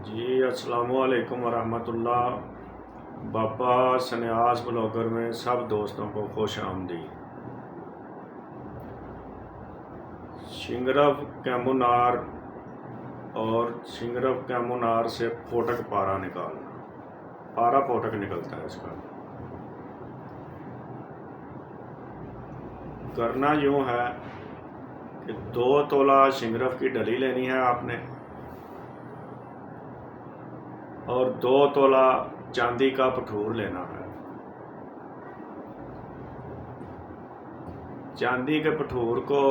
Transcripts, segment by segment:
جی السلام علیکم ورحمۃ اللہ۔ بابا سنیاس بلاگر میں سب دوستوں کو خوش آمدید۔ شنگرف کیمونار اور شنگرف کیمونار سے پھوٹک پارا نکالنا، پارا پھوٹک نکلتا ہے اس کا۔ کرنا یوں ہے کہ 2 تولہ شنگرف کی ڈلی لینی ہے آپ نے، اور 2 تولہ چاندی کا پٹھور لینا ہے۔ چاندی کے پٹھور کو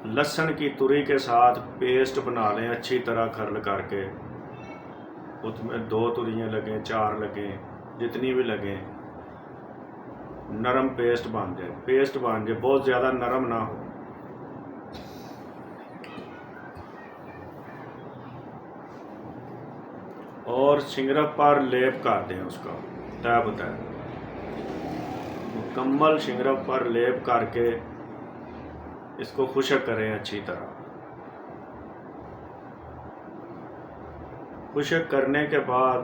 لہسن کی تری کے ساتھ پیسٹ بنا لیں، اچھی طرح کھرل کر کے۔ اس میں 2 تریاں لگیں، 4 لگیں، جتنی بھی لگیں، نرم پیسٹ بن جائے، بہت زیادہ نرم نہ ہو۔ اور شنگرف پر لیپ کر دیں اس کا تہ بتہ، مکمل شنگرف پر لیپ کر کے اس کو خشک کریں اچھی طرح۔ خشک کرنے کے بعد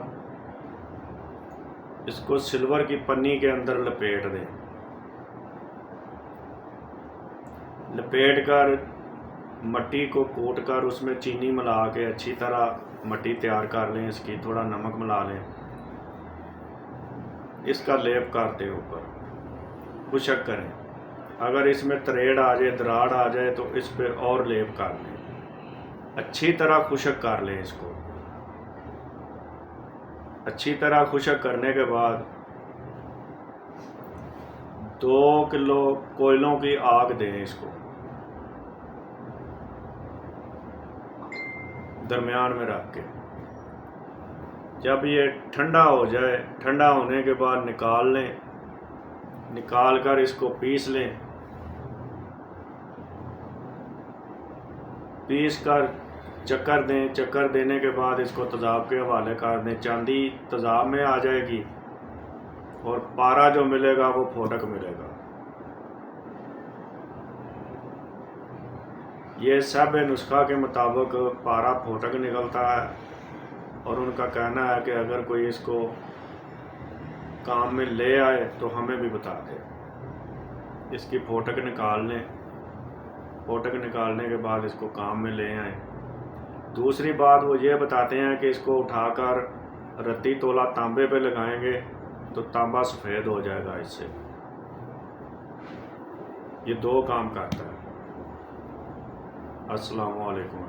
اس کو سلور کی پنی کے اندر لپیٹ دیں، لپیٹ کر مٹی کو کوٹ کر اس میں چینی ملا کے اچھی طرح مٹی تیار کر لیں، اس کی تھوڑا نمک ملا لیں، اس کا لیپ کر دیں اوپر، خشک کریں۔ اگر اس میں تریڑ آ جائے، دراڑ آ جائے تو اس پہ اور لیپ کر لیں، اچھی طرح خشک کر لیں اس کو۔ اچھی طرح خشک کرنے کے بعد 2 کلو کوئلوں کی آگ دیں اس کو، درمیان میں رکھ کے۔ جب یہ ٹھنڈا ہو جائے، ٹھنڈا ہونے کے بعد نکال لیں، نکال کر اس کو پیس لیں، پیس کر چکر دیں، چکر دینے کے بعد اس کو تیزاب کے حوالے کر دیں۔ چاندی تیزاب میں آ جائے گی اور پارا جو ملے گا وہ پھوٹک ملے گا۔ یہ سب نسخہ کے مطابق پارا پھوٹک نکلتا ہے، اور ان کا کہنا ہے کہ اگر کوئی اس کو کام میں لے آئے تو ہمیں بھی بتا دے۔ اس کی پھوٹک نکال لیں، پھوٹک نکالنے کے بعد اس کو کام میں لے آئیں۔ دوسری بات وہ یہ بتاتے ہیں کہ اس کو اٹھا کر رتی تولا تانبے پہ لگائیں گے تو تانبا سفید ہو جائے گا اس سے۔ یہ 2 کام کرتا ہے۔ السلام علیکم۔